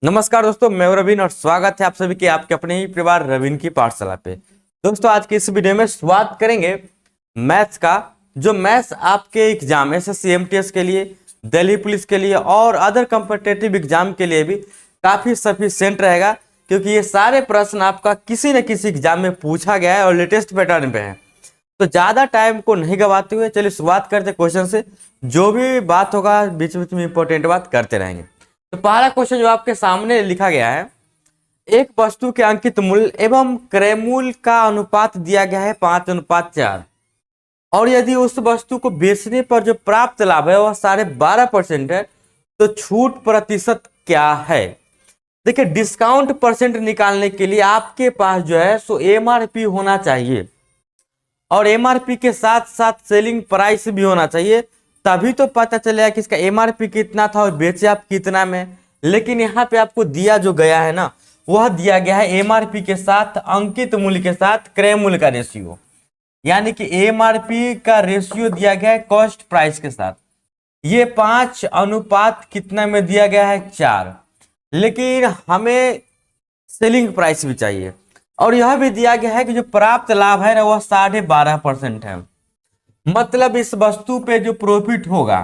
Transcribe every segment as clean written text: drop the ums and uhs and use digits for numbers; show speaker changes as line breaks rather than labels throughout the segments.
नमस्कार दोस्तों, मैं हूं रवीन और स्वागत है आप सभी के आपके अपने ही परिवार रवीन की पाठशाला पे। दोस्तों, आज की इस वीडियो में शुरुआत करेंगे मैथ्स का। जो मैथ्स आपके एग्जाम एसएससी एमटीएस के लिए, दिल्ली पुलिस के लिए और अदर कॉम्पिटिटिव एग्जाम के लिए भी काफी सफिशिएंट रहेगा, क्योंकि ये सारे प्रश्न आपका किसी न किसी एग्जाम में पूछा गया है और लेटेस्ट पैटर्न पे है। तो ज्यादा टाइम को नहीं गवाते हुए चलिए शुरुआत करते क्वेश्चन से। जो भी बात होगा बीच बीच में इंपॉर्टेंट बात करते रहेंगे। तो पहला क्वेश्चन जो आपके सामने लिखा गया है, एक वस्तु के अंकित मूल्य एवं क्रय मूल्य का अनुपात दिया गया है 5:4, और यदि उस वस्तु को बेचने पर जो प्राप्त लाभ है वह 12.5% है, तो छूट प्रतिशत क्या है। देखिए, डिस्काउंट परसेंट निकालने के लिए आपके पास जो है सो एमआरपी होना चाहिए, और एमआरपी के साथ साथ सेलिंग प्राइस भी होना चाहिए, तभी तो पता चलेगा कि इसका एमआरपी कितना था और बेचे आप कितना में। लेकिन यहाँ पे आपको दिया जो गया है ना, वह दिया गया है एमआरपी के साथ अंकित मूल्य के साथ क्रय मूल्य का रेशियो, यानी कि एमआरपी का रेशियो दिया गया है कॉस्ट प्राइस के साथ। ये 5 अनुपात कितना में दिया गया है 4, लेकिन हमें सेलिंग प्राइस भी चाहिए, और यह भी दिया गया है कि जो प्राप्त लाभ है ना वह 12.5% है। मतलब इस वस्तु पे जो प्रॉफिट होगा,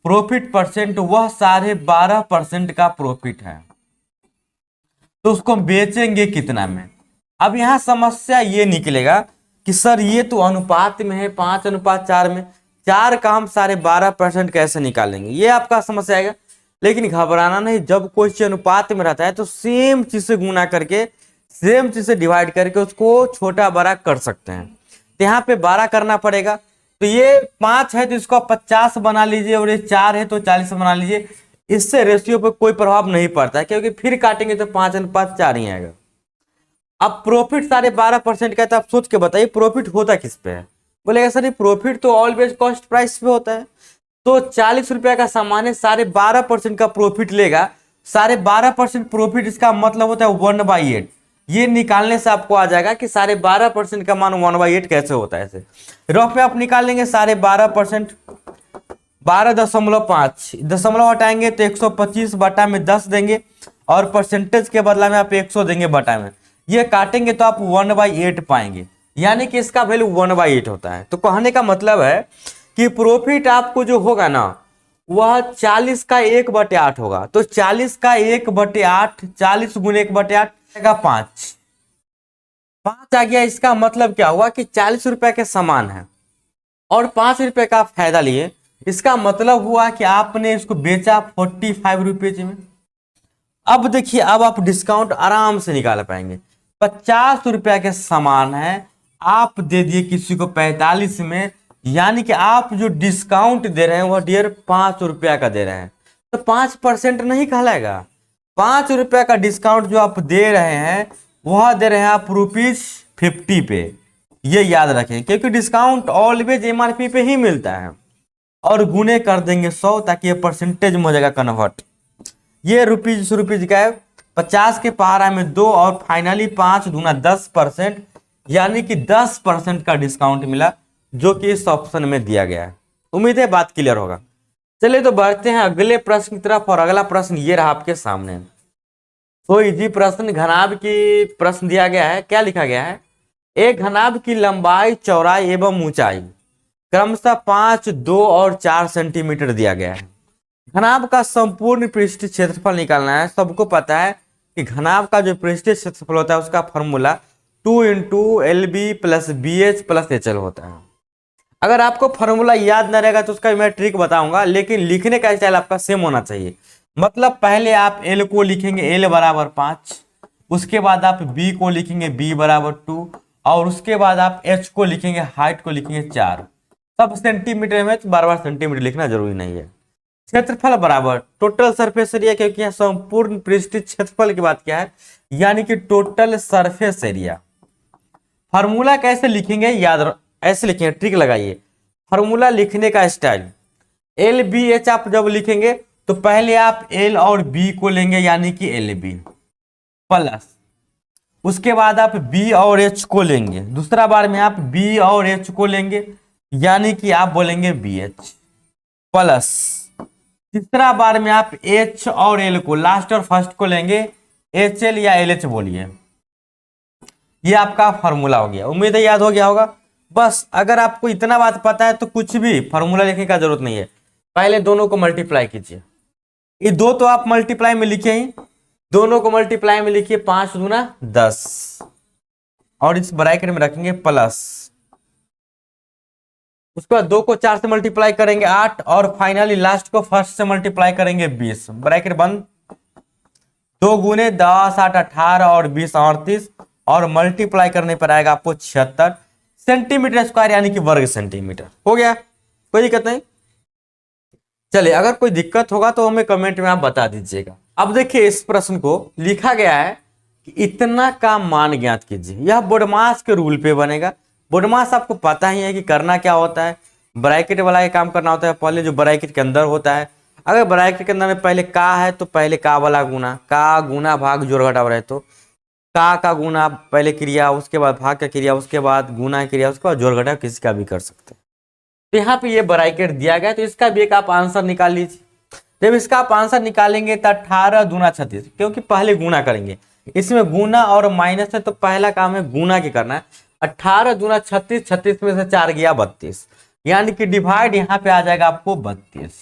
प्रॉफिट परसेंट वह 12.5% का प्रॉफिट है, तो उसको बेचेंगे कितना में। अब यहाँ समस्या ये निकलेगा कि सर ये तो अनुपात में है 5:4 में, 4 का हम 12.5% कैसे निकालेंगे, ये आपका समस्या आएगा। लेकिन घबराना नहीं, जब कोई चीज अनुपात में रहता है तो सेम चीज से गुना करके, सेम चीज से डिवाइड करके उसको छोटा बड़ा कर सकते हैं। तो यहाँ पे 12 करना पड़ेगा। तो ये 5 है तो इसको 50 बना लीजिए, और ये 4 है तो 40 बना लीजिए। इससे रेशियो पे कोई प्रभाव नहीं पड़ता है, क्योंकि फिर काटेंगे तो 5:4 ही आएगा। अब प्रॉफिट 12.5% का है, तो आप सोच के बताइए प्रॉफिट होता किस पे है। बोलेगा सर ये प्रॉफिट तो ऑलवेज कॉस्ट प्राइस पे होता है। तो 40 रुपया का सामान है, 12.5% का प्रॉफिट लेगा। 12.5% प्रॉफिट, इसका मतलब होता है 1/8। ये निकालने से आपको आ जाएगा कि 12.5% का मान 1/8 कैसे होता है। ऐसे रफ में आप निकालेंगे 12.5%, 12.5 दशमलव हटाएंगे तो 125 बटा में 10 देंगे, और परसेंटेज के बदला में आप 100 देंगे बटा में। ये काटेंगे तो आप 1/8 पाएंगे, यानी कि इसका वैल्यू 1/8 होता है। तो कहने का मतलब है कि प्रॉफिट आपको जो होगा ना वह 40 का 1/8 होगा। तो 40 का 1/8, 40 गुने 1/8 5 आ गया। इसका मतलब क्या हुआ कि 40 रुपए के समान है और 5 रुपए का फायदा लिए। इसका मतलब हुआ कि आपने इसको बेचा 45 रुपीज में। अब देखिए, अब आप डिस्काउंट आराम से निकाल पाएंगे। 50 रुपया के समान है, आप दे दिए किसी को 45 में, यानी कि आप जो डिस्काउंट दे रहे हैं वह डियर 5 रुपया का दे रहे हैं। तो 5% नहीं कहलाएगा। 5 रुपया का डिस्काउंट जो आप दे रहे हैं वह दे रहे हैं आप ₹50 पे। ये याद रखें, क्योंकि डिस्काउंट ऑलवेज एमआरपी पे ही मिलता है। और गुने कर देंगे 100, ताकि ये परसेंटेज में हो जाएगा कन्वर्ट। ये रुपीज का है, 50 के पहाड़ा में 2 और फाइनली 5 दूना 10%, यानी कि 10% का डिस्काउंट मिला, जो कि इस ऑप्शन में दिया गया है। उम्मीद है बात क्लियर होगा। चलिए तो बढ़ते हैं अगले प्रश्न की तरफ, और अगला प्रश्न ये रहा आपके सामने। तो इजी प्रश्न, घनाभ की प्रश्न दिया गया है। क्या लिखा गया है, एक घनाभ की लंबाई, चौड़ाई एवं ऊंचाई क्रमशः 5, 2 और 4 सेंटीमीटर दिया गया है। घनाभ का संपूर्ण पृष्ठीय क्षेत्रफल निकालना है। सबको पता है कि घनाभ का जो पृष्ठीय क्षेत्रफल होता है उसका फॉर्मूला 2 × LB + BH + HL होता है। अगर आपको फॉर्मूला याद न रहेगा तो उसका मैं ट्रिक बताऊंगा, लेकिन लिखने का स्टाइल आपका सेम होना चाहिए। मतलब पहले आप L को लिखेंगे L = 5, उसके बाद आप B को लिखेंगे B = 2, और उसके बाद आप H को लिखेंगे, हाइट को लिखेंगे 4। सब सेंटीमीटर में, तो बार सेंटीमीटर लिखना जरूरी नहीं है। क्षेत्रफल बराबर टोटल सरफेस एरिया, क्योंकि यहाँ संपूर्ण पृष्ठीय क्षेत्रफल की बात क्या है, यानी कि टोटल सरफेस एरिया। फार्मूला कैसे लिखेंगे, ऐसे लिखेंगे, ट्रिक लगाइए। फार्मूला लिखने का स्टाइल, LBH आप जब लिखेंगे तो पहले आप L और B को लेंगे, यानी कि LB प्लस, उसके बाद आप B और H को लेंगे, दूसरा बार में आप B और H को लेंगे, यानी कि आप बोलेंगे BH प्लस, तीसरा बार में आप H और L को, लास्ट और फर्स्ट को लेंगे, HL या LH बोलिए। ये आपका फॉर्मूला हो गया, उम्मीद है याद हो गया होगा। बस अगर आपको इतना बात पता है तो कुछ भी फॉर्मूला लिखने का जरूरत नहीं है, पहले दोनों को मल्टीप्लाई कीजिए। ये दो तो आप मल्टीप्लाई में लिखे ही, दोनों को मल्टीप्लाई में लिखिए, 5 दूना 10 और इस ब्रैकेट में रखेंगे प्लस, उसके बाद 2 को 4 से मल्टीप्लाई करेंगे 8 और फाइनली लास्ट को फर्स्ट से मल्टीप्लाई करेंगे 20, ब्रैकेट बंद। 2 गुने 10 8 18 और 20 38 और मल्टीप्लाई करने पर आएगा आपको 76 सेंटीमीटर स्क्वायर यानी कि वर्ग सेंटीमीटर। हो गया, कोई दिक्कत नहीं। चलिए, अगर कोई दिक्कत होगा तो हमें कमेंट में आप बता दीजिएगा। अब देखिए इस प्रश्न को लिखा गया है कि इतना का मान ज्ञात कीजिए। यह बोडमास के रूल पे बनेगा। बोडमास आपको पता ही है कि करना क्या होता है, ब्रैकेट वाला ये काम करना होता है। पहले जो ब्रैकेट के अंदर होता है, अगर ब्रैकेट के अंदर में पहले का है तो पहले का वाला गुना, का गुना भाग जोड़ घटाव रहे तो का गुना पहले क्रिया, उसके बाद भाग का क्रिया, उसके बाद गुना क्रिया, उसके बाद जोड़ घटाव किसी का भी कर सकते हैं। तो यहाँ पे ये ब्रैकेट दिया गया तो इसका भी एक आप आंसर निकाल लीजिए। जब इसका आप आंसर निकालेंगे तो 18 दूना 36, क्योंकि पहले गुना करेंगे, इसमें गुना और माइनस है तो पहला काम है गुना की करना है। 18 दूना 36, 36 में से 4 गया 32, यानी कि डिवाइड यहाँ पे आ जाएगा आपको 32।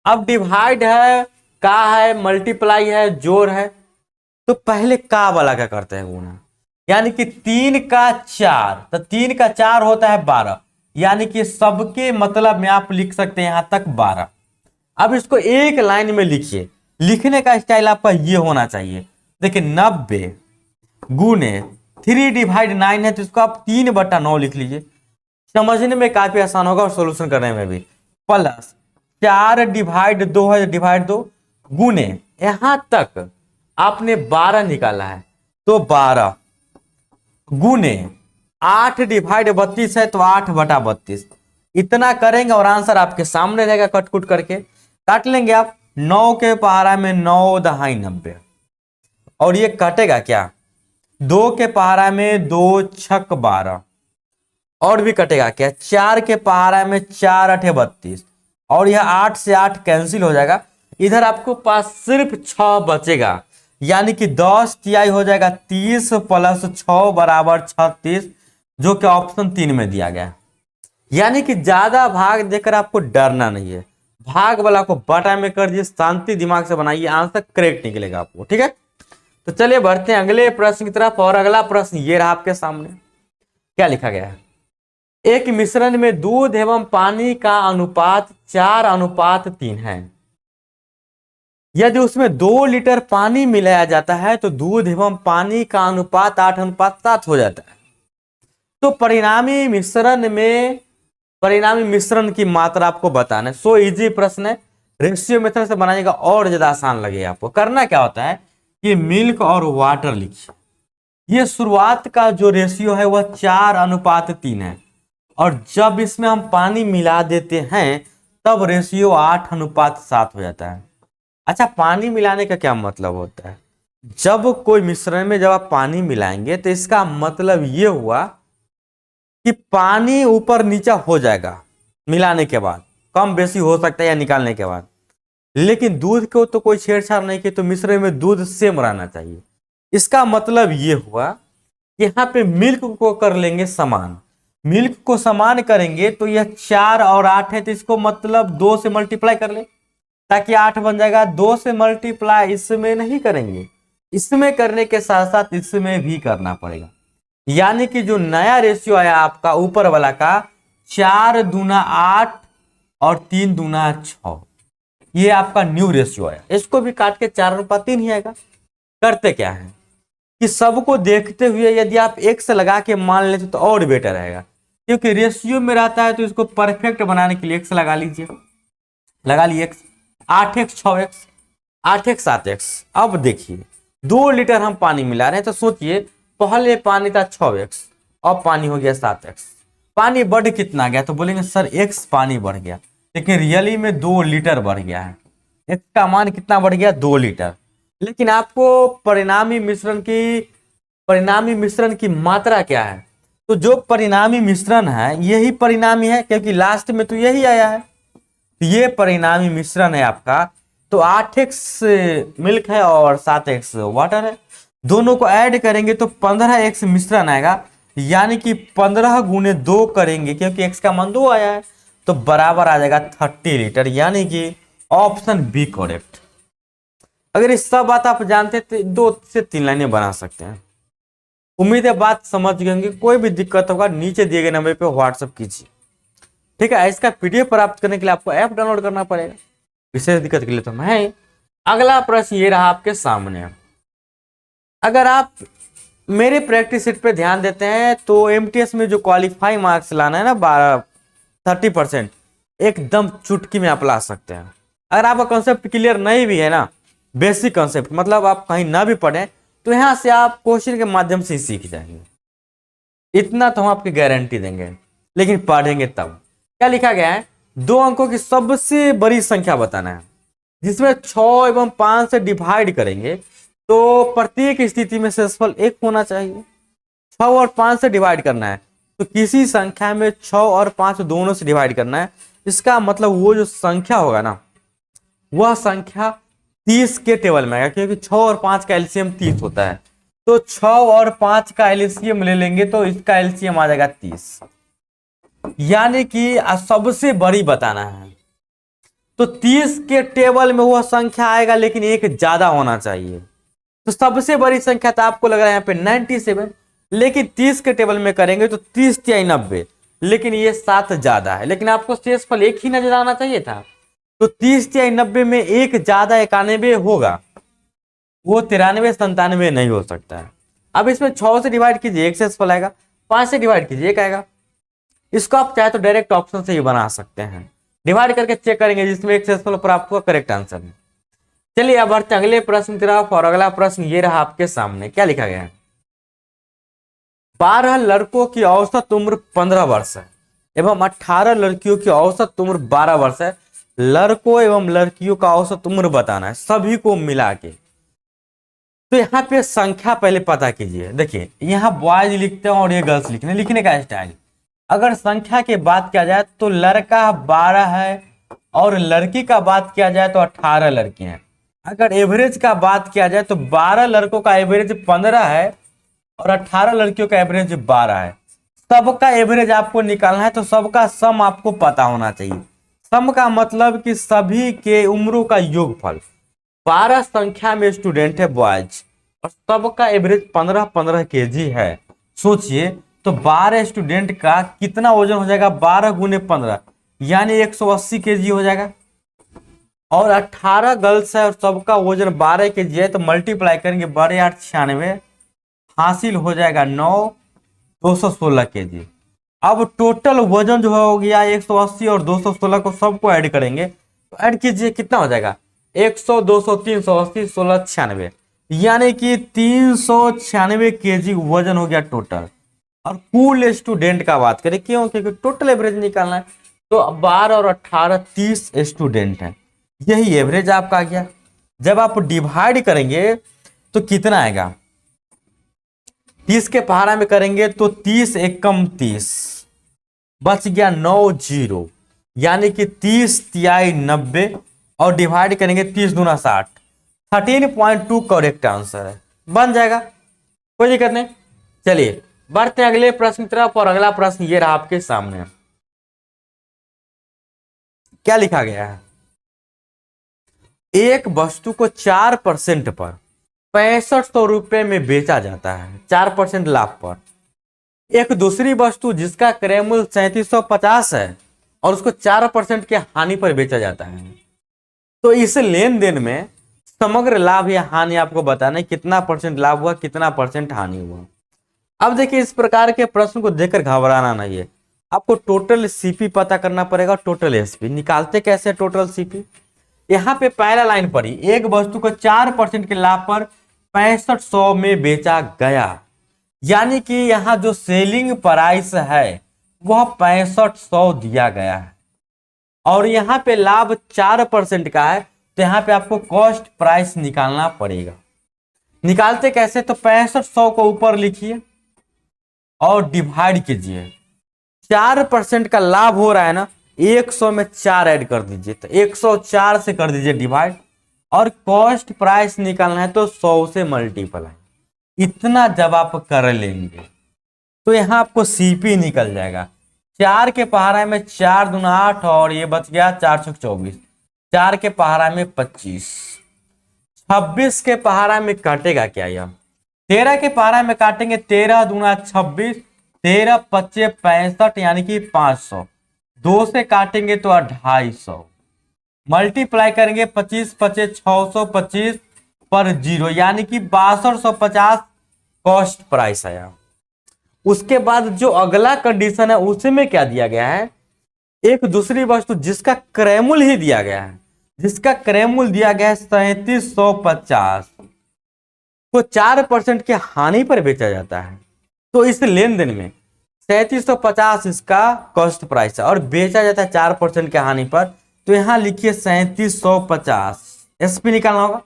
अब डिवाइड है, का है, मल्टीप्लाई है, जोड़ है, तो पहले का वाला क्या करते हैं गुना, यानी कि 3 का 4, तो 3 का 4 होता है 12, यानी कि सबके मतलब में आप लिख सकते हैं यहां तक 12। अब इसको एक लाइन में लिखिए, लिखने का स्टाइल आपका ये होना चाहिए। देखिए 90 गुने 3 डिवाइड 9 है तो इसको आप 3/9 लिख लीजिए, समझने में काफी आसान होगा और सोल्यूशन करने में भी। प्लस 4 डिवाइड 2 है, डिवाइड 2 गुने यहां तक आपने 12 निकाला है तो 12 गुने 8 डिवाइड 32 है तो 8/32, इतना करेंगे और आंसर आपके सामने रहेगा। कटकुट करके काट लेंगे आप, 9 के पहाड़ा में 9 दहाई 90 और ये कटेगा क्या, 2 के पहाड़ा में 2 छक 12 और भी कटेगा क्या, 4 के पहाड़ा में 4 अठे 32 और यह 8 से 8 कैंसिल हो जाएगा। इधर आपको पास सिर्फ 6 बचेगा, यानी कि 10 तिहाई हो जाएगा 30 प्लस 6 बराबर 36, जो कि ऑप्शन 3 में दिया गया है। यानी कि ज्यादा भाग देकर आपको डरना नहीं है, भाग वाला को बटा में कर दिए, शांति दिमाग से बनाइए, आंसर करेक्ट निकलेगा आपको। ठीक है, तो चलिए बढ़ते हैं अगले प्रश्न की तरफ। और अगला प्रश्न ये रहा आपके सामने, क्या लिखा गया है, एक मिश्रण में दूध एवं पानी का अनुपात 4:3 है। यदि उसमें 2 लीटर पानी मिलाया जाता है तो दूध एवं पानी का अनुपात 8:7 हो जाता है। तो परिणामी मिश्रण की मात्रा आपको बताना है। सो इजी प्रश्न है, रेशियो मेथड से बनाएगा और ज्यादा आसान लगेगा आपको। करना क्या होता है कि मिल्क और वाटर लिखिए, ये शुरुआत का जो रेशियो है वह 4:3 है और जब इसमें हम पानी मिला देते हैं तब रेशियो 8:7 हो जाता है। अच्छा, पानी मिलाने का क्या मतलब होता है, जब कोई मिश्रण में जब आप पानी मिलाएंगे तो इसका मतलब ये हुआ कि पानी ऊपर नीचा हो जाएगा मिलाने के बाद, कम बेसी हो सकता है या निकालने के बाद, लेकिन दूध को तो कोई छेड़छाड़ नहीं की, तो मिश्रण में दूध सेम रहना चाहिए। इसका मतलब ये हुआ कि यहाँ पे मिल्क को कर लेंगे समान, मिल्क को समान करेंगे तो यह 4 और 8 है तो इसको मतलब 2 से मल्टीप्लाई कर ले ताकि 8 बन जाएगा। 2 से मल्टीप्लाई इसमें नहीं करेंगे, इसमें करने के साथ साथ इसमें भी करना पड़ेगा, यानी कि जो नया रेशियो आया आपका ऊपर वाला का 4 दूना 8 और 3 दूना 6, ये आपका न्यू रेशियो आया। इसको भी काट के 4:3 ही आएगा। करते क्या है कि सबको देखते हुए यदि आप x लगा के मान लेते तो और बेटर रहेगा, क्योंकि रेशियो में रहता है तो इसको परफेक्ट बनाने के लिए x लगा लीजिए, लगा लिए x, 8x 6x 8x 7x। अब देखिए 2 लीटर हम पानी मिला रहे हैं तो सोचिए पहले पानी था 6x अब पानी हो गया 7x, पानी बढ़ कितना गया, तो बोलेंगे सर x पानी बढ़ गया, लेकिन रियली में 2 लीटर बढ़ गया है। x का मान कितना बढ़ गया, 2 लीटर। लेकिन आपको परिणामी मिश्रण की मात्रा क्या है, तो जो परिणामी मिश्रण है यही परिणामी है, क्योंकि लास्ट में तो यही आया है। तो ये परिणामी मिश्रण है आपका। तो 8x मिल्क है और 7x वाटर है, दोनों को ऐड करेंगे तो 15x मिश्रण आएगा। यानी कि 15 गुने 2 करेंगे, क्योंकि x का मान 2 आया है, तो बराबर आ जाएगा 30 लीटर। यानी कि ऑप्शन बी करेक्ट। अगर इस सब बात आप जानते तो 2 से 3 लाइनें बना सकते हैं। उम्मीद है बात समझ गए होंगे। कोई भी दिक्कत होगा नीचे दिए गए नंबर पे व्हाट्सएप कीजिए, ठीक है। इसका पीडीएफ प्राप्त करने के लिए आपको ऐप डाउनलोड करना पड़ेगा, विशेष दिक्कत के लिए तो मैं। अगला प्रश्न ये रहा आपके सामने। अगर आप मेरे प्रैक्टिस सेट पे ध्यान देते हैं तो एमटीएस में जो क्वालिफाई मार्क्स लाना है ना 30%, एकदम चुटकी में आप ला सकते हैं। अगर आपका कॉन्सेप्ट क्लियर नहीं भी है ना, बेसिक कॉन्सेप्ट मतलब आप कहीं ना भी पढ़े, तो यहाँ से आप क्वेश्चन के माध्यम से ही सीख जाएंगे। इतना तो हम आपकी गारंटी देंगे, लेकिन पढ़ेंगे तब। क्या लिखा गया है? 2 अंकों की सबसे बड़ी संख्या बताना है, जिसमें 6 एवं 5 से डिवाइड करेंगे तो प्रत्येक स्थिति में शेषफल 1 होना चाहिए। 6 और 5 से डिवाइड करना है, तो किसी संख्या में 6 और 5 दोनों से डिवाइड करना है। इसका मतलब वो जो संख्या होगा ना, वह संख्या 30 के टेबल में आएगा, क्योंकि 6 और 5 का एलसीएम 30 होता है। तो 6 और 5 का एलसीएम ले लेंगे तो इसका एलसीएम आ जाएगा 30। यानी कि सबसे बड़ी बताना है, तो 30 के टेबल में वह संख्या आएगा, लेकिन एक ज्यादा होना चाहिए। तो सबसे बड़ी संख्या तो आपको लग रहा है यहाँ पे 97, लेकिन 30 के टेबल में करेंगे तो 30 या 90, लेकिन ये 7 ज्यादा है। लेकिन आपको शेषफल 1 ही नजर आना चाहिए था, तो 30 या 90 में एक ज्यादा 91 होगा, वो 93 97 नहीं हो सकता है। अब इसमें 6 से डिवाइड कीजिए 1 शेषफल आएगा, 5 से डिवाइड कीजिए 1 आएगा। इसको आप चाहे तो डायरेक्ट ऑप्शन से ही बना सकते हैं, डिवाइड करके चेक करेंगे जिसमें एक शेषफल प्राप्त हुआ, करेक्ट आंसर है। चलिए अब बढ़ते अगले प्रश्न की तरफ। और अगला प्रश्न ये रहा आपके सामने। क्या लिखा गया है? 12 लड़कों की औसत उम्र 15 वर्ष है एवं 18 लड़कियों की औसत उम्र 12 वर्ष है। लड़कों एवं लड़कियों का औसत उम्र बताना है, सभी को मिला के। तो यहाँ पे संख्या पहले पता कीजिए। देखिए यहाँ बॉयज लिखते हैं और ये गर्ल्स लिखने का स्टाइल। अगर संख्या की बात किया जाए तो लड़का 12 है और लड़की का बात किया जाए तो 18 लड़कियां हैं। अगर एवरेज का बात किया जाए तो 12 लड़कों का एवरेज 15 है और 18 लड़कियों का एवरेज 12 है। सबका एवरेज आपको निकालना है, तो सबका सम आपको पता होना चाहिए। सम का मतलब कि सभी के उम्रों का योगफल। 12 संख्या में स्टूडेंट है बॉयज और सबका एवरेज 15-15 केजी है। सोचिए तो 12 स्टूडेंट का कितना वजन हो जाएगा? 12 गुने 15 यानी 180 केजी हो जाएगा। और 18 गर्ल्स है और सबका वजन 12 केजी है, तो मल्टीप्लाई करेंगे 12 8 96, हासिल हो जाएगा 9 216 केजी। अब टोटल वजन जो हो गया 180 और 216 को सबको ऐड करेंगे, तो ऐड कीजिए कितना हो जाएगा? 100 200 380 16 96, यानी कि 396 केजी वजन हो गया टोटल। और कुल स्टूडेंट का बात करें, क्यों? क्योंकि टोटल एवरेज निकालना है, तो 12 और 18 30 स्टूडेंट हैं, यही एवरेज आपका आ गया। जब आप डिवाइड करेंगे तो कितना आएगा? 30 के पहाड़ा में करेंगे तो 30 एकम 30, बच गया 9 0, यानी कि 30 तिहाई 90 और डिवाइड करेंगे 30 दूना 60, 13.2 करेक्ट आंसर है, बन जाएगा, कोई दिक्कत नहीं। चलिए बढ़ते हैं अगले प्रश्न की तरफ। और अगला प्रश्न ये रहा आपके सामने। क्या लिखा गया है? एक वस्तु को 4% पर 6500 रुपए में बेचा जाता है, 4% लाभ पर। एक दूसरी वस्तु जिसका क्रय मूल्य 3750 है और उसको 4% के हानि पर बेचा जाता है, तो इस लेन देन में समग्र लाभ या हानि आपको बताना है, कितना परसेंट लाभ हुआ, कितना परसेंट हानि हुआ। अब देखिए इस प्रकार के प्रश्न को देखकर घबराना नहीं है, आपको टोटल सीपी पता करना पड़ेगा, टोटल एसपी। निकालते कैसे टोटल सीपी? यहाँ पे पहला लाइन पड़ी, एक वस्तु को 4% के लाभ पर 6500 में बेचा गया, यानी कि यहाँ जो सेलिंग प्राइस है वह 6500 दिया गया है और यहाँ पे लाभ 4% का है, तो यहाँ पे आपको कॉस्ट प्राइस निकालना पड़ेगा। निकालते कैसे? तो 6500 को ऊपर लिखिए और डिवाइड कीजिए। 4% का लाभ हो रहा है ना, 100 में 4 ऐड कर दीजिए, तो 104 से कर दीजिए डिवाइड, और कॉस्ट प्राइस निकालना है तो 100 से मल्टीप्लाई। इतना जब आप कर लेंगे तो यहाँ आपको सीपी निकल जाएगा। 4 के पहाड़ा में 4 दूना 8 और ये बच गया 4 छक 24, 4 के पहाड़ा में 25, 26 के पहाड़ा में काटेगा क्या यह, 13 के पहाड़ा में काटेंगे, 13 दूना 26, 13 पच्चे 65 यानी कि 500, 2 से काटेंगे तो 250, मल्टीप्लाई करेंगे 25 पच्चे 625 पर 0 यानी कि 6250 कॉस्ट प्राइस आया। उसके बाद जो अगला कंडीशन है उसमें क्या दिया गया है, एक दूसरी वस्तु जिसका क्रयमूल्य ही दिया गया है, जिसका क्रयमूल्य दिया गया है 3750 को 4% के हानि पर बेचा जाता है। तो इस लेन देन में 3750 इसका कॉस्ट प्राइस है और बेचा जाता है 4% के हानि पर, तो यहां लिखिए 3750 एसपी निकालना होगा।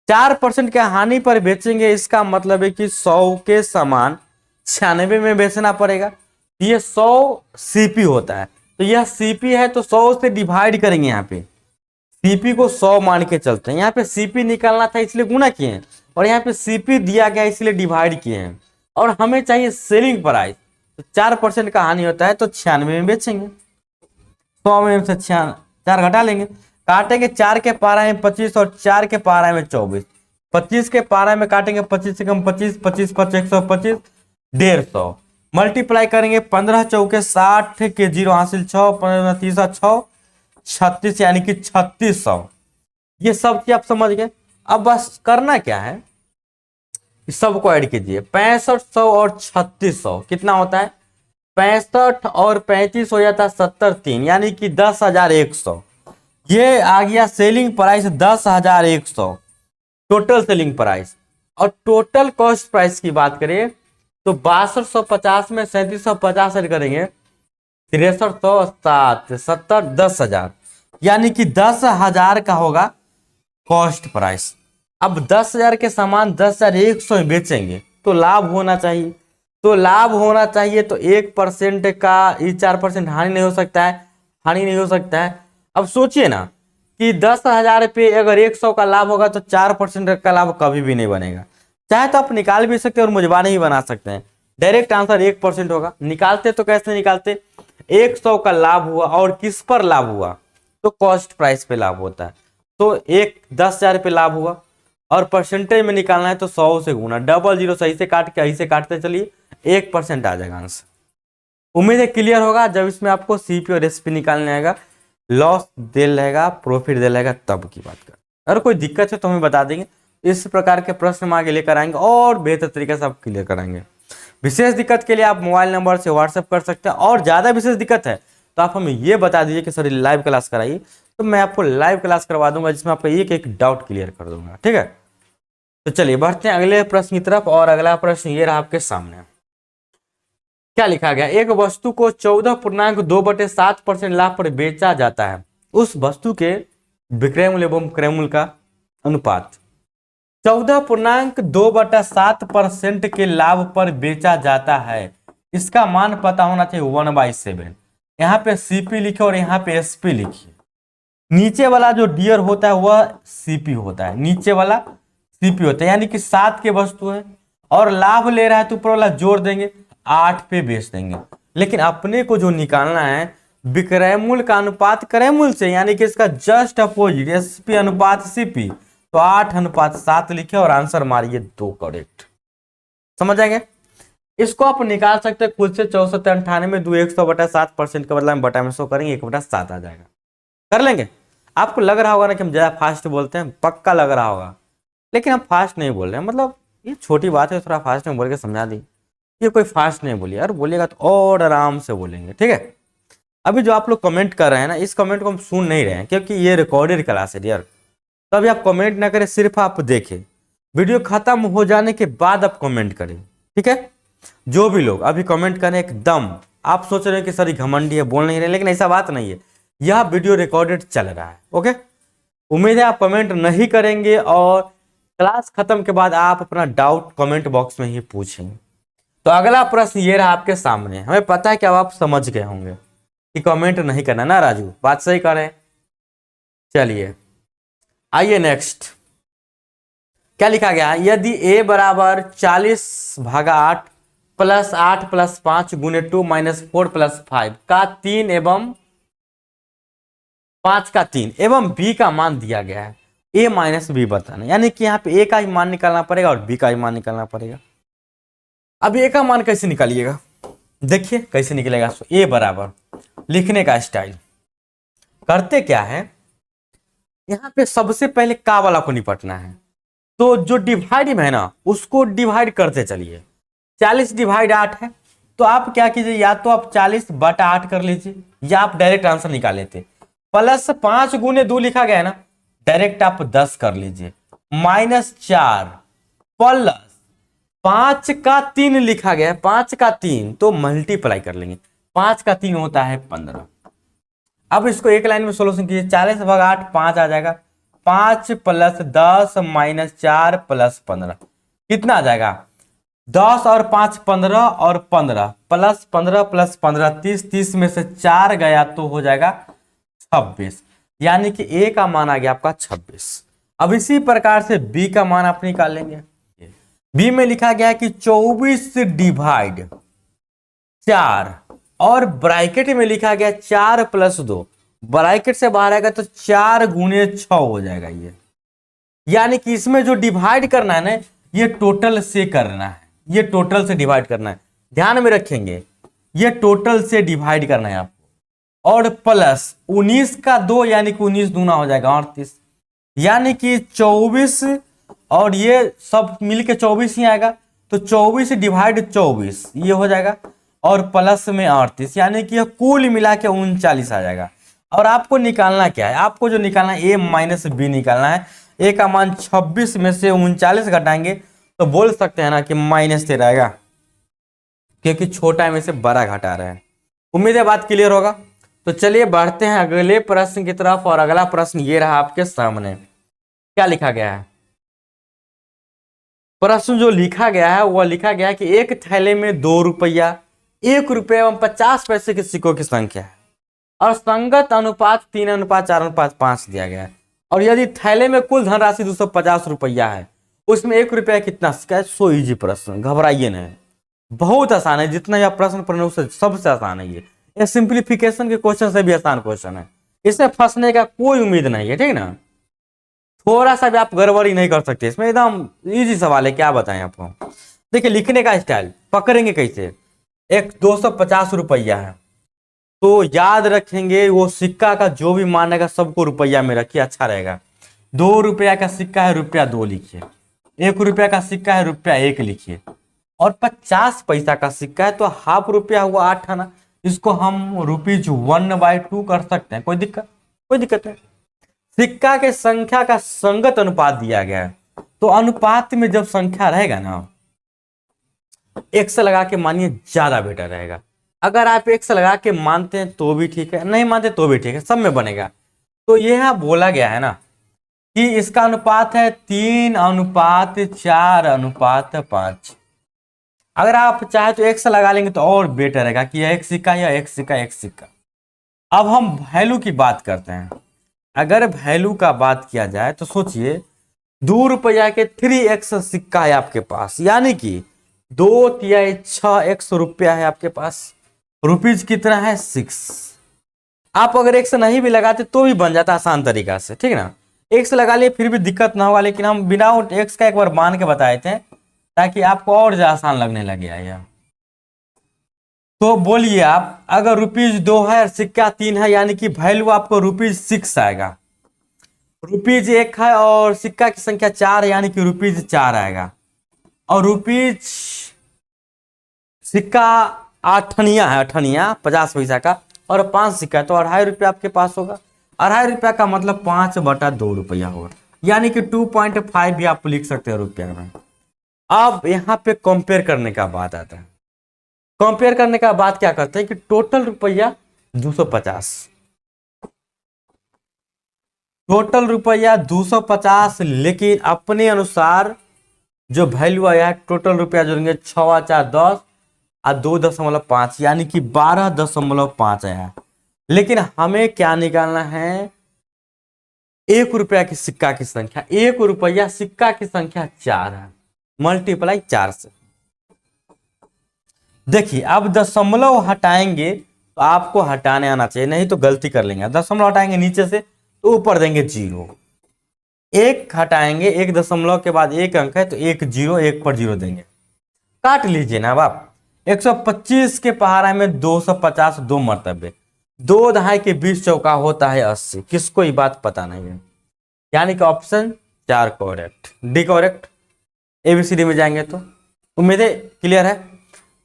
4% के हानि पर बेचेंगे, इसका मतलब है कि 100 के समान 96 में बेचना पड़ेगा। ये 100 सीपी होता है, तो यह सीपी है तो 100 से डिवाइड करेंगे। यहाँ पे सीपी को 100 मान के चलते हैं, यहाँ पे सीपी निकालना था इसलिए गुना किए हैं, और यहाँ पे सीपी दिया गया इसलिए डिवाइड किए हैं, और हमें चाहिए सेलिंग प्राइस। तो 4% का हानि होता है तो 96 में बेचेंगे, 100 में से 4 घटा लेंगे, काटेंगे 4 के पारा में 25 और 4 के पारा में 24, 25 के पारा में काटेंगे 25 से कम 25, 25 5 125 150, मल्टीप्लाई करेंगे 15 चौके 60 के 0 हासिल 6, 15 30 6 36 यानी कि 3600। ये सब चीज आप समझ गए। अब बस करना क्या है, इस सब को ऐड कीजिए, 6500 और 3600 कितना होता है, 65 और 35 हो जाता है 70 3 यानी कि 10,100। ये आ गया selling price 10,100 total selling price. और टोटल कॉस्ट प्राइस की बात करें तो 6250 में 3750 ऐड करेंगे, 6307 70 10,000 यानी कि 10,000 का होगा कॉस्ट प्राइस। अब 10,000 के सामान 10,100 में बेचेंगे तो लाभ होना चाहिए, तो लाभ होना चाहिए तो 1% का 4% हानि नहीं हो सकता है, हानि नहीं हो सकता है। अब सोचिए ना कि 10,000 पे अगर 100 का लाभ होगा तो 4% का लाभ कभी भी नहीं बनेगा। चाहे तो आप निकाल भी सकते हैं और मुझबान ही बना सकते हैं, डायरेक्ट आंसर 1% होगा। निकालते तो कैसे निकालते, 100 का लाभ हुआ और किस पर लाभ हुआ, तो कॉस्ट प्राइस पे लाभ होता है, तो 10,000 पे लाभ हुआ, और परसेंटेज में निकालना है तो 100 से गुना, डबल जीरो सही से काट के ऐसे काटते चलिए 1% आ जाएगा आंसर। उम्मीद है क्लियर होगा। जब इसमें आपको सीपी और एसपी निकालने आएगा, लॉस दे रहेगा प्रॉफिट दे रहेगा तब की बात कर। अगर कोई दिक्कत है तो हमें बता देंगे, इस प्रकार के प्रश्न हम आगे लेकर आएंगे और बेहतर तरीके से आप क्लियर कराएंगे। विशेष दिक्कत के लिए आप मोबाइल नंबर से व्हाट्सएप कर सकते हैं, और ज्यादा विशेष दिक्कत है तो आप हमें ये बता दीजिए कि सर लाइव क्लास कराइए, तो मैं आपको लाइव क्लास करवा दूंगा जिसमें आपका एक एक डाउट क्लियर कर दूंगा। ठीक है, तो चलिए बढ़ते हैं अगले प्रश्न की तरफ। और अगला प्रश्न ये रहा आपके सामने, क्या लिखा गया, एक वस्तु को 14.2/7% लाभ पर बेचा जाता है, उस वस्तु के विक्रय मूल्य एवं क्रय मूल्य का अनुपात 14.2/7% के लाभ पर बेचा जाता है। इसका मान पता होना चाहिए 1/7। यहाँ पे सीपी लिखे और यहाँ पे एसपी लिखिए। नीचे वाला जो डियर होता है वह सीपी होता है, नीचे वाला सीपी होता है, यानी कि 7 के वस्तु है और लाभ ले रहा है तो ऊपर वाला जोड़ देंगे 8 पे बेच देंगे। लेकिन अपने को जो निकालना है विक्रय मूल्य का अनुपात क्रय मूल्य से, यानी कि इसका जस्ट अपोजिट एसपी अनुपात सीपी, तो 8:7 लिखे और आंसर मारिए 2 करेक्ट। समझ आएंगे, इसको आप निकाल सकते हैं खुद से। 6498 2 100/7% के बदला में बटा में 100 करेंगे 1/7 आ जाएगा। कर लेंगे। आपको लग रहा होगा ना कि हम ज्यादा फास्ट बोलते हैं, पक्का लग रहा होगा, लेकिन हम फास्ट नहीं बोल रहे हैं। मतलब ये छोटी बात है, थोड़ा फास्ट में बोल के समझा दी, ये कोई फास्ट नहीं बोलिए, और बोलिएगा तो और आराम से बोलेंगे। ठीक है, अभी जो आप लोग कमेंट कर रहे हैं ना, इस कमेंट को हम सुन नहीं रहे हैं क्योंकि ये रिकॉर्डेड क्लास है यार। तो अभी आप कमेंट ना करें, सिर्फ आप देखें, वीडियो खत्म हो जाने के बाद आप कमेंट करें। ठीक है, जो भी लोग अभी कमेंट करें एकदम, आप सोच रहे हैं कि सर घमंडी है बोल नहीं रहे, लेकिन ऐसा बात नहीं है, यह वीडियो रिकॉर्डेड चल रहा है। ओके, उम्मीद है आप कमेंट नहीं करेंगे और क्लास खत्म के बाद आप अपना डाउट कमेंट बॉक्स में ही पूछेंगे। तो अगला प्रश्न ये रहा आपके सामने, हमें पता है कि अब आप समझ गए होंगे। कि कमेंट नहीं करना ना राजू, बात सही कर रहे हैं। चलिए आइए नेक्स्ट, क्या लिखा गया है, यदि a बराबर 40/8 प्लस 8 प्लस 5 गुने 2 माइनस 4 प्लस 5 का 3 एवं 5 का 3 एवं b का मान दिया गया है, a माइनस बी बताना, यानी कि यहाँ पे a का ही मान निकालना पड़ेगा और b का ही मान निकालना पड़ेगा। अब a का मान कैसे निकालिएगा, देखिए कैसे निकलेगा। a बराबर, लिखने का स्टाइल करते क्या है, यहाँ पे सबसे पहले का वाला को निपटना है, तो जो डिवाइड में है ना उसको डिवाइड करते चलिए। 40 डिवाइड 8 है, तो आप क्या कीजिए, या तो आप 40/8 कर लीजिए या आप डायरेक्ट आंसर निकाल लेते। प्लस 5 गुने 2 लिखा गया है ना, डायरेक्ट आप 10 कर लीजिए। -4 प्लस 5 का 3 लिखा गया है, 5 का 3 तो मल्टीप्लाई कर लेंगे, 5 का 3 होता है 15। अब इसको एक लाइन में सोल्यूशन कीजिए, 40/8 5 आ जाएगा, 5 प्लस 10 माइनस 4 प्लस 15 कितना आ जाएगा, 10 और 5 15 और 15 प्लस 15 प्लस 15 30, 30 में से 4 गया तो हो जाएगा 26, यानी कि a का मान आ गया आपका 26। अब इसी प्रकार से b का मान आप निकाल लेंगे। b में लिखा गया है कि 24 डिवाइड 4 और ब्रैकेट में लिखा गया 4 प्लस 2, ब्रैकेट से बाहर आएगा तो 4 गुने 6 हो जाएगा ये, यानी कि इसमें जो डिवाइड करना है ना ये टोटल से करना है, ये टोटल से डिवाइड करना है, ध्यान में रखेंगे ये टोटल से डिवाइड करना है आपको। और प्लस 19 का 2 यानी कि 19 दूना हो जाएगा 38, यानी कि 24 और ये सब मिलके 24 ही आएगा, तो 24 डिवाइड 24 ये हो जाएगा और प्लस में 38, यानी कि कुल मिला के 39 आ जाएगा। और आपको निकालना क्या है, आपको जो निकालना है a माइनस बी निकालना है। a का मान 26 में से 39 घटाएंगे तो बोल सकते हैं ना कि -13 आएगा, क्योंकि छोटा में से बड़ा घटा रहे हैं। उम्मीद है बात क्लियर होगा। तो चलिए बढ़ते हैं अगले प्रश्न की तरफ, और अगला प्रश्न ये रहा आपके सामने, क्या लिखा गया है। प्रश्न जो लिखा गया है वह लिखा गया है कि एक थैले में 2 रुपया, 1 रुपया एवं 50 पैसे के सिक्कों की संख्या है और संगत अनुपात 3:4:5 दिया गया है, और यदि थैले में कुल धनराशि 250 रुपया है, उसमें 1 रुपया कितना सिक्का है। सो इजी प्रश्न, घबराइए नहीं, बहुत आसान है, जितना यह प्रश्न पढ़ने उससे सबसे आसान है। ये सिंप्लीफिकेशन के क्वेश्चन से भी आसान क्वेश्चन है, इसमें फंसने का कोई उम्मीद नहीं है, ठीक ना। थोड़ा सा भी आप गड़बड़ी नहीं कर सकते, इसमें एकदम इजी सवाल है, क्या बताएं आपको। देखिए लिखने का स्टाइल पकड़ेंगे कैसे, एक 250 रुपया है तो याद रखेंगे वो सिक्का का जो भी मान आएगा सबको रुपया में रखिए, अच्छा रहेगा। 2 रुपया का सिक्का है ₹2 लिखिए, 1 रुपया का सिक्का है ₹1 लिखिए, और 50 पैसा का सिक्का है तो ½ रुपया हुआ 8 आना, इसको हम ₹1/2 कर सकते हैं, कोई दिक्कत नहीं। सिक्का के संख्या का संगत अनुपात दिया गया है, तो अनुपात में जब संख्या रहेगा ना x लगा के मानिए ज्यादा बेटर रहेगा। अगर आप x लगा के मानते हैं तो भी ठीक है, नहीं मानते तो भी ठीक है, सब में बनेगा। तो यह बोला गया है ना कि इसका अनुपात है 3:4:5। अगर आप चाहे तो x लगा लेंगे तो और बेटर रहेगा कि यह एक सिक्का या एक सिक्का। अब हम वैल्यू की बात करते हैं। अगर वैल्यू का बात किया जाए तो सोचिए 2 रुपया के 3x सिक्का है आपके पास, यानी कि 2×6 रुपया है आपके पास, रुपीज कितना है 6। आप अगर x नहीं भी लगाते तो भी बन जाता आसान तरीका से, ठीक है ना। x लगा लिए फिर भी दिक्कत ना होगा, लेकिन हम बिना x का एक बार मान के बताए थे ताकि आपको और ज्यादा आसान लगने लगे आया। तो बोलिए आप, अगर ₹2 है और सिक्का 3 है, यानी कि वैल्यू आपको ₹6 आएगा। ₹1 है और सिक्का की संख्या 4 है, यानी कि ₹4 आएगा। और सिक्का 8 है, 50 पैसा का, और 5 सिक्का तो 2.5 रुपया आपके पास होगा। 2.5 रुपया का मतलब 5/2 रुपया होगा, यानी कि 2.5 भी आप लिख सकते हैं रुपया में। अब यहाँ पे कंपेयर करने का बात आता है। कंपेयर करने का बात क्या करते हैं कि टोटल रुपया 250, टोटल रुपया 250, लेकिन अपने अनुसार जो वैल्यू आया है टोटल रुपया जोड़ेंगे 6 4 10 और 2.5, यानी कि 12.5 आया है। लेकिन हमें क्या निकालना है, 1 रुपया की सिक्का की संख्या, 1 रुपया सिक्का की संख्या 4 है, मल्टीप्लाई 4 से। देखिए अब दशमलव हटाएंगे तो आपको हटाने आना चाहिए, नहीं तो गलती कर लेंगे। दशमलव हटाएंगे नीचे से तो ऊपर देंगे 0, 1 हटाएंगे, 1 दशमलव के बाद 1 अंक है तो 1 0, 1 पर 0 देंगे। काट लीजिए ना अब आप। 125 के पहाड़ा में 250 दो मरतबे, 2 दहाई के 20 चौका होता है 80। किसको ये बात पता नहीं है, यानी कि option 4 correct, D correct. ABCD में जाएंगे तो उम्मीद है क्लियर है।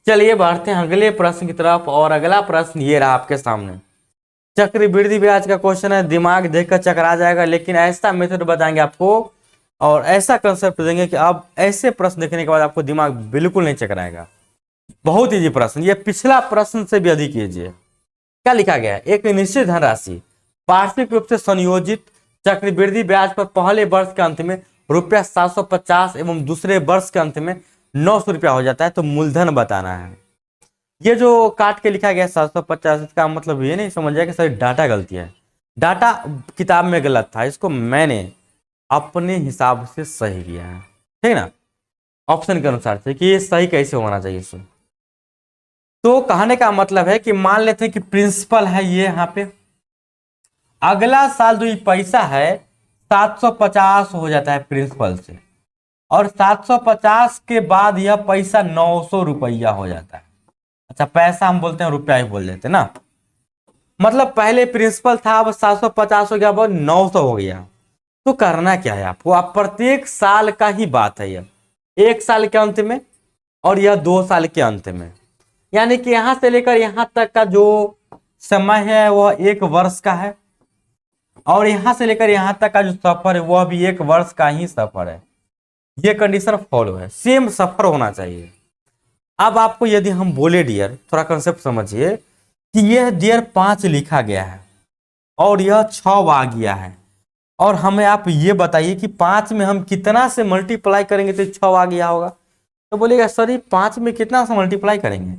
चलिए बढ़ते हैं अगले प्रश्न की तरफ, और अगला प्रश्न ये रहा आपके सामने। चक्रवृद्धि ब्याज का क्वेश्चन है, दिमाग देखकर चकरा जाएगा, लेकिन ऐसा मेथड बताएंगे आपको और ऐसा कंसेप्ट देंगे कि अब ऐसे प्रश्न देखने के बाद आपको दिमाग बिल्कुल नहीं चकराएगा। बहुत इजी प्रश्न, ये पिछला प्रश्न से भी अधिक इजी है। क्या लिखा गया है, एक निश्चित धनराशि वार्षिक रूप से संयोजित चक्रवृद्धि ब्याज पर पहले वर्ष के अंत में रुपया 750 एवं दूसरे वर्ष के अंत में 900 रुपया हो जाता है, तो मूलधन बताना है। ये जो काट के लिखा गया 750, इसका मतलब ये नहीं समझिए कि सर डाटा गलती है, डाटा किताब में गलत था, इसको मैंने अपने हिसाब से सही किया है, ठीक ना, ऑप्शन के अनुसार से कि ये सही कैसे होना चाहिए इसको। तो कहने का मतलब है कि मान लेते हैं कि प्रिंसिपल है ये यहाँ पे, अगला साल जो ये पैसा है 750 हो जाता है प्रिंसिपल से, और 750 के बाद यह पैसा 900 रुपया हो जाता है। अच्छा पैसा हम बोलते हैं रुपया ही बोल देते ना, मतलब पहले प्रिंसिपल था, अब 750 हो गया, अब 900 हो गया। तो करना क्या है आपको, आप प्रत्येक साल का ही बात है यह, 1 साल के अंत में और यह 2 साल के अंत में, यानी कि यहां से लेकर यहां तक का जो समय है वह 1 वर्ष का है, और यहां से लेकर यहां तक का जो सफर है वह भी 1 वर्ष का ही सफर है। यह कंडीशन फॉलो है, सेम सफर होना चाहिए। अब आपको यदि हम बोले डियर, थोड़ा कंसेप्ट समझिए कि यह डियर 5 लिखा गया है और यह 6 आ गया है, और हमें आप ये बताइए कि 5 में हम कितना से मल्टीप्लाई करेंगे तो 6 आ गया होगा। तो बोलेगा सर ये 5 में कितना से मल्टीप्लाई करेंगे,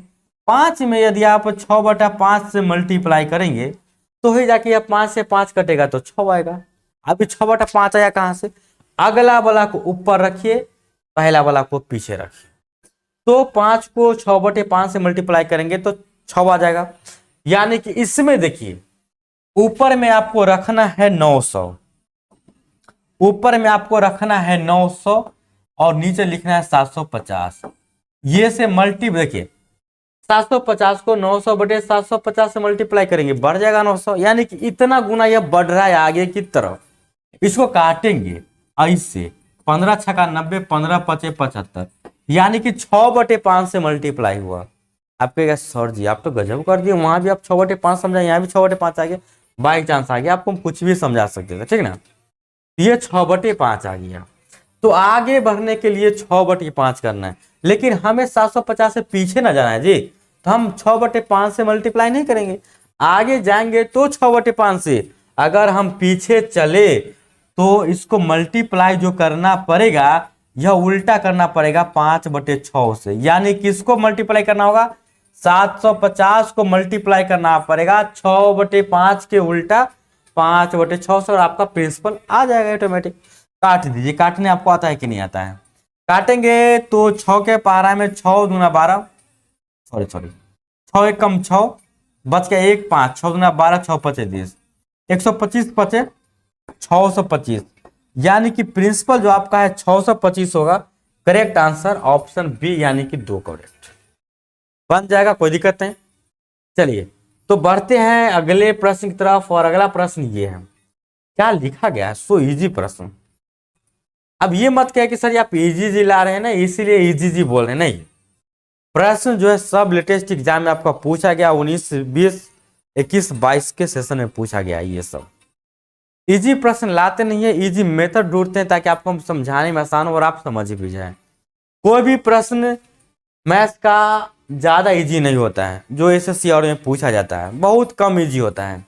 5 में यदि आप 6/5 से मल्टीप्लाई करेंगे तो ही जाके यह 5 से 5 कटेगा तो 6 आएगा। अभी 6/5 आया कहां से, अगला वाला को ऊपर रखिए, पहला वाला को पीछे रखिए, तो 5 को 6/5 से मल्टीप्लाई करेंगे तो 6 आ जाएगा। यानी कि इसमें देखिए ऊपर में आपको रखना है 900, ऊपर में आपको रखना है 900 और नीचे लिखना है 750। ये से मल्टी देखिए 750 को 900/750 से मल्टीप्लाई करेंगे बढ़ जाएगा 900, यानी कि इतना गुना यह बढ़ रहा है आगे की तरफ। इसको काटेंगे ऐसे, 15 छक्का 90, 15 पचे 75, यानी कि 6/5 से मल्टीप्लाई हुआ। आप कहेगा सर जी आप तो गजब कर दिए, वहां भी आप 6/5 समझाए, यहाँ भी 6/5 आ गया, बाई चांस आ गया, आपको हम कुछ भी समझा सकते थे, ठीक ना। ये 6/5 आ गया, तो आगे बढ़ने के लिए 6/5 करना है, लेकिन हमें 750 से पीछे ना जाना है जी, तो हम 6/5 से मल्टीप्लाई नहीं करेंगे, आगे जाएंगे तो 6/5 से। अगर हम पीछे चले तो इसको मल्टीप्लाई जो करना पड़ेगा यह उल्टा करना पड़ेगा 5/6 से, यानी किसको मल्टीप्लाई करना होगा, 750 को मल्टीप्लाई करना पड़ेगा 6/5 के उल्टा 5/6 से, और आपका प्रिंसिपल आ जाएगा ऑटोमेटिक। काट दीजिए, काटने आपको आता है कि नहीं आता है, काटेंगे तो 6 के पहाड़ा में 6 दूना 12, सॉरी 6 एक कम 6 बच गया 1 5, 6 दूना 12, 6 पचे 20, 125 पचे 625, यानी कि प्रिंसिपल जो आपका है 625 होगा। करेक्ट आंसर ऑप्शन बी, यानी कि 2 करेक्ट बन जाएगा, कोई दिक्कत नहीं। चलिए तो बढ़ते हैं अगले प्रश्न की तरफ, और अगला प्रश्न ये है, क्या लिखा गया है, सो इजी प्रश्न। अब ये मत कहे कि सर आप इजी जी ला रहे हैं ना इसीलिए इजी जी बोल रहे हैं, नहीं, प्रश्न जो है सब लेटेस्ट एग्जाम में आपका पूछा गया, 19, 20, 21, 22 के सेशन में पूछा गया। ये सब इजी प्रश्न लाते नहीं है, इजी मेथड ढूंढते हैं ताकि आपको हम समझाने में आसान हो और आप समझ भी जाए। कोई भी प्रश्न मैथ्स का ज्यादा इजी नहीं होता है, जो एसएससी और में पूछा जाता है बहुत कम इजी होता है,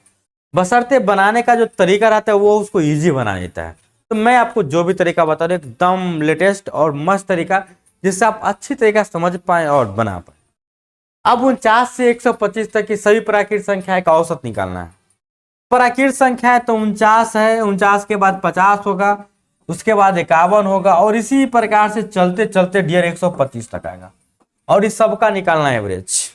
बशर्ते बनाने का जो तरीका रहता है वो उसको इजी बना देता है। तो मैं आपको जो भी तरीका बता रहा हूँ एकदम लेटेस्ट और मस्त तरीका, जिससे आप अच्छी तरीका समझ पाए और बना पाए। अब 49 से 125 तक की सभी प्राकृतिक संख्याएं का औसत निकालना है। प्राकृतिक संख्या है तो 49 है, 49 के बाद 50 होगा, उसके बाद 51 होगा, और इसी प्रकार से चलते चलते डियर 125 तक आएगा, और इस सब का निकालना है एवरेज।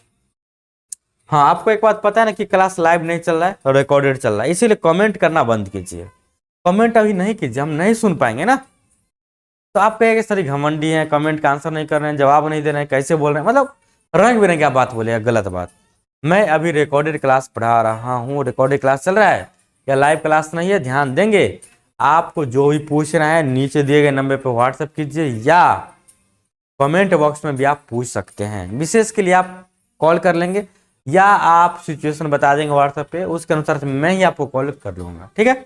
हाँ, आपको एक बात पता है ना कि क्लास लाइव नहीं चल रहा है और रिकॉर्डेड चल रहा है, इसीलिए कमेंट करना बंद कीजिए। कमेंट अभी नहीं कीजिए, हम नहीं सुन पाएंगे ना। तो आप कहेंगे सर घमंडी हैं, कमेंट का आंसर नहीं कर रहे हैं, जवाब नहीं दे रहे हैं, कैसे बोल रहे हैं, मतलब रंग बिरंगी आप बात बोले, गलत बात। मैं अभी रिकॉर्डेड क्लास पढ़ा रहा हूँ, रिकॉर्डेड क्लास चल रहा है या लाइव क्लास नहीं है, ध्यान देंगे। आपको जो भी पूछ रहे हैं नीचे दिए गए नंबर पे व्हाट्सएप कीजिए या कमेंट बॉक्स में भी आप पूछ सकते हैं। विशेष के लिए आप कॉल कर लेंगे या आप सिचुएशन बता देंगे व्हाट्सएप पे, उसके अनुसार से मैं ही आपको कॉल कर लूंगा, ठीक है।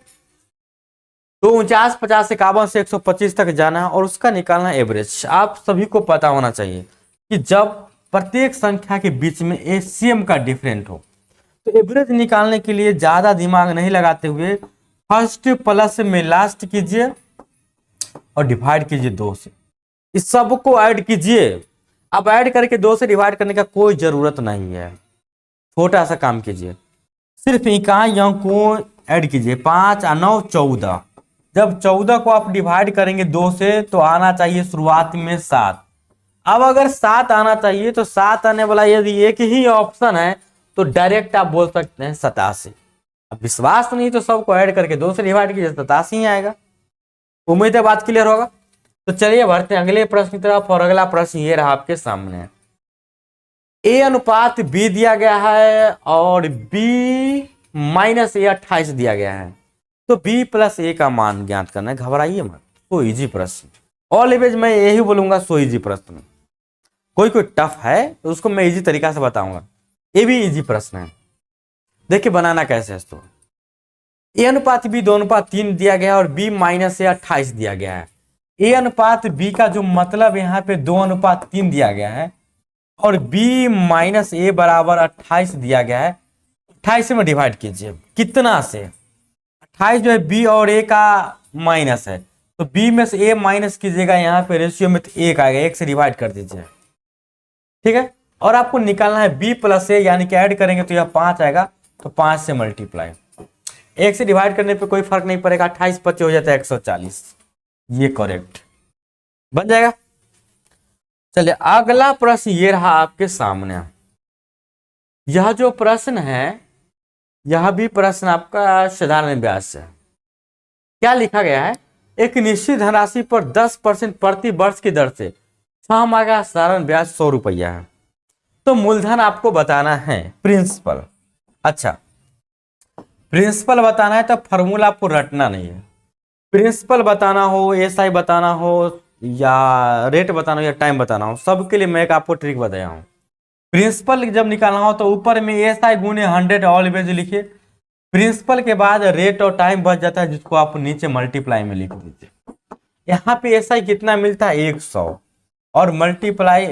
तो 49, 50, 51 से 125 तक जाना है और उसका निकालना एवरेज। आप सभी को पता होना चाहिए कि जब प्रत्येक संख्या के बीच में एचसीएम का डिफरेंट हो तो एवरेज निकालने के लिए ज्यादा दिमाग नहीं लगाते हुए फर्स्ट प्लस में लास्ट कीजिए और डिवाइड कीजिए 2 से। इस सबको ऐड कीजिए। अब ऐड करके 2 से डिवाइड करने का कोई जरूरत नहीं है, छोटा सा काम कीजिए, सिर्फ इकाइयों को ऐड कीजिए। 5 और 9 14। जब 14 को आप डिवाइड करेंगे 2 से तो आना चाहिए शुरुआत में 7। अब अगर 7 आना चाहिए तो 7 आने वाला यदि एक ही ऑप्शन है तो डायरेक्ट आप बोल सकते हैं 87। अब विश्वास नहीं तो सबको ऐड करके 2 से डिवाइड कीजिए, 87 ही आएगा। उम्मीद है बात क्लियर होगा। तो चलिए बढ़ते हैं अगले प्रश्न की तरफ, और अगला प्रश्न ये रहा आपके सामने। ए अनुपात बी दिया गया है और बी माइनस ए 28 दिया गया है, तो बी प्लस ए का मान ज्ञात करना है। घबराइए मत, सो इजी प्रश्न, ऑलवेज मैं यही बोलूंगा, सो इजी प्रश्न। कोई टफ है तो उसको मैं इजी तरीका से बताऊंगा, ये भी इजी प्रश्न है। देखिए बनाना कैसे है। तो ए अनुपात बी 2:3 दिया गया है और बी माइनस ए 28 दिया गया है। ए अनुपात बी का जो मतलब यहाँ पे 2:3 दिया गया है और b माइनस ए बराबर 28 दिया गया है। 28 में डिवाइड कीजिए, कितना से? 28 जो है b और a का माइनस है, तो b में से a माइनस कीजिएगा, यहाँ पे रेशियो में तो 1 आएगा, 1 से डिवाइड कर दीजिए, ठीक है। और आपको निकालना है b प्लस ए, यानी कि ऐड करेंगे तो यह 5 आएगा, तो 5 से मल्टीप्लाई। 1 से डिवाइड करने पे कोई फर्क नहीं पड़ेगा, 28 25 हो जाता है 140, ये करेक्ट बन जाएगा। चलिए अगला प्रश्न ये रहा आपके सामने। यह जो प्रश्न है यह भी प्रश्न आपका साधारण ब्याज से। क्या लिखा गया है? एक निश्चित धनराशि पर 10% प्रति वर्ष की दर से 6 माह का साधारण ब्याज 100 रुपया है, तो मूलधन आपको बताना है, प्रिंसिपल। अच्छा, प्रिंसिपल बताना है तो फॉर्मूला आपको रटना नहीं है। प्रिंसिपल बताना हो, एसआई बताना हो, या रेट बताना हो, या टाइम बताना हो, सबके लिए मैं एक आपको ट्रिक बताया हूं। प्रिंसिपल जब निकालना हो तो ऊपर में एसआई गुने 100 ऑलवेज लिखिए, प्रिंसिपल के बाद रेट और टाइम बच जाता है, जिसको आप नीचे मल्टीप्लाई में लिख दीजिए। यहाँ पे एसआई कितना मिलता है? 100 और मल्टीप्लाई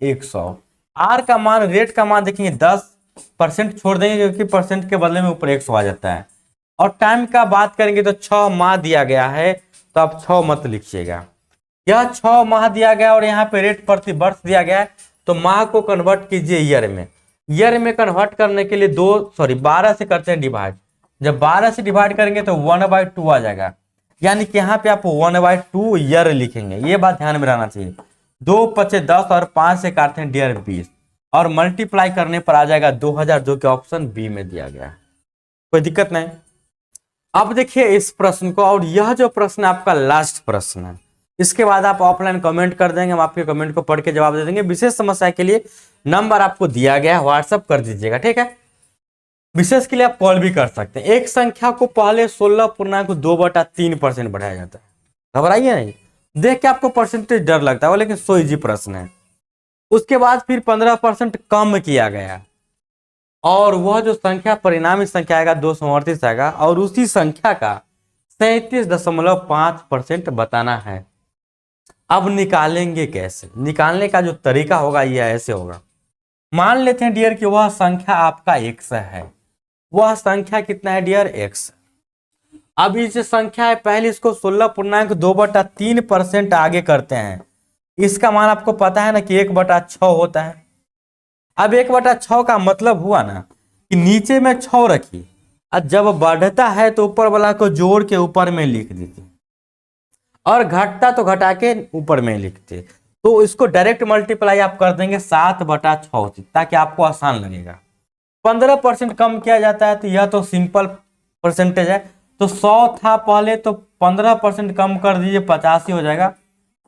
100। आर का मान, रेट का मान देखेंगे 10% छोड़ देंगे क्योंकि परसेंट के बदले में ऊपर 100 आ जाता है। और टाइम का बात करेंगे तो 6 माह दिया गया है, तो आप 6 मत लिखिएगा, यह 6 माह दिया गया और यहाँ पे रेट प्रति वर्ष दिया गया है, तो माह को कन्वर्ट कीजिए ईयर में। ईयर में कन्वर्ट करने के लिए 12 से करते हैं डिवाइड। जब 12 से डिवाइड करेंगे तो 1/2 आ जाएगा, यानी कि यहाँ पे आप 1/2 ईयर लिखेंगे। ये बात ध्यान में रहना चाहिए। 2 5 10 और 5 से काटते हैं डियर 20 और मल्टीप्लाई करने पर आ जाएगा 2000, जो कि ऑप्शन बी में दिया गया है। कोई दिक्कत नहीं। अब देखिए इस प्रश्न को, और यह जो प्रश्न आपका लास्ट प्रश्न है, इसके बाद आप ऑफलाइन कमेंट कर देंगे, हम आपके कमेंट को पढ़ के जवाब दे देंगे। विशेष समस्या के लिए नंबर आपको दिया गया है, व्हाट्सएप कर दीजिएगा, ठीक है। विशेष के लिए आप कॉल भी कर सकते हैं। एक संख्या को पहले 16.2/3% बढ़ाया जाता है। घबराइए नहीं, देख के आपको परसेंटेज डर लगता है, लेकिन सो इजी प्रश्न है। उसके बाद फिर 15% कम किया गया और वह जो संख्या परिणामी संख्या आएगा 238 आएगा, और उसी संख्या का 37.5% बताना है। अब निकालेंगे कैसे? निकालने का जो तरीका होगा यह ऐसे होगा। मान लेते हैं डियर कि वह संख्या आपका x है। वह संख्या कितना है डियर? x। अब ये जो संख्या है पहले इसको 16.2/3% आगे करते हैं। इसका मान आपको पता है ना कि 1/6 होता है। अब 1/6 का मतलब हुआ ना कि नीचे में 6 रखिए और जब बढ़ता है तो ऊपर वाला को जोड़ के ऊपर में लिख दीजिए और घटता तो घटा के ऊपर में लिखते। तो इसको डायरेक्ट मल्टीप्लाई आप कर देंगे 7/6 से, ताकि आपको आसान लगेगा। 15% कम किया जाता है तो यह तो सिंपल परसेंटेज है। तो 100 था पहले, तो 15% कम कर दीजिए 85 हो जाएगा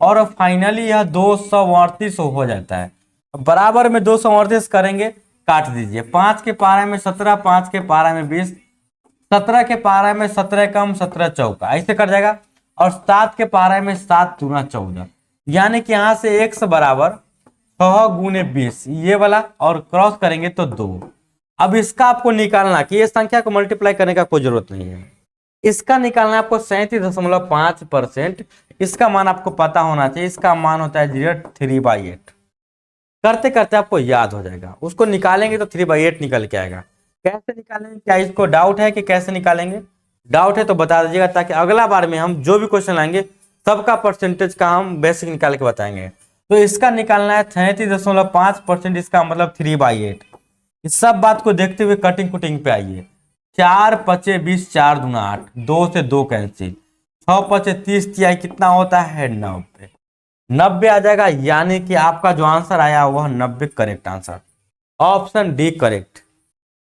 और फाइनली यह 238 हो जाता है। बराबर में 238 करेंगे, काट दीजिए। 5 के पारा में 17, 5 के पारा में 20, 17 के पारा में 17 कम 17 चौका, ऐसे कर जाएगा। और 7 के पारा में 7 दूना 14, यानी कि यहाँ से x बराबर 6 गुने 20 ये वाला, और क्रॉस करेंगे तो 2। अब इसका आपको निकालना कि ये संख्या को मल्टीप्लाई करने का कोई जरूरत नहीं है, इसका निकालना है आपको 37.5%। इसका मान आपको पता होना चाहिए, इसका मान होता है 3/8। करते करते आपको याद हो जाएगा, उसको निकालेंगे तो 3/8 निकल के आएगा। कैसे निकालेंगे, क्या इसको डाउट है कि कैसे निकालेंगे? डाउट है तो बता दीजिएगा, ताकि अगला बार में हम जो भी क्वेश्चन लाएंगे सबका परसेंटेज का हम बेसिक निकाल के बताएंगे। तो इसका निकालना है 37.5%, इसका मतलब 3/8। इस सब बात को देखते हुए कटिंग कुटिंग पे आइए। 4 पचे 20, 4 दूना 8, 2 से 2 कैंसिल, 6 पचे 30, तिहाई कितना होता है 90। 90 आ जाएगा, यानी कि आपका जो आंसर आया वह 90 correct answer, option D correct.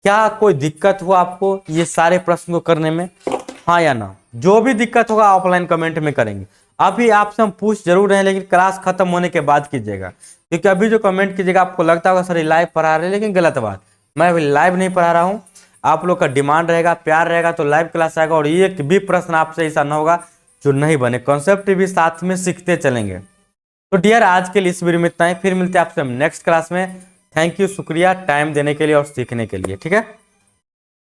क्या कोई दिक्कत हुआ आपको ये सारे प्रश्न को करने में, हाँ या ना? जो भी दिक्कत होगा ऑफलाइन कमेंट में करेंगे। अभी आपसे हम पूछ जरूर रहे हैं, लेकिन क्लास खत्म होने के बाद कीजिएगा, क्योंकि अभी जो कमेंट कीजिएगा आपको लगता होगा सर लाइव पढ़ा रहे हैं, लेकिन गलत बात, मैं अभी लाइव नहीं पढ़ा रहा हूँ। आप लोग का डिमांड रहेगा, प्यार रहेगा तो लाइव क्लास आएगा, और एक भी प्रश्न आपसे ऐसा ना होगा जो नहीं बने। कॉन्सेप्ट भी साथ में सीखते चलेंगे। तो डियर, आज के लिए इस वीडियो में इतना ही, फिर मिलते हैं आपसे हम नेक्स्ट क्लास में। थैंक यू, शुक्रिया टाइम देने के लिए और सीखने के लिए, ठीक है।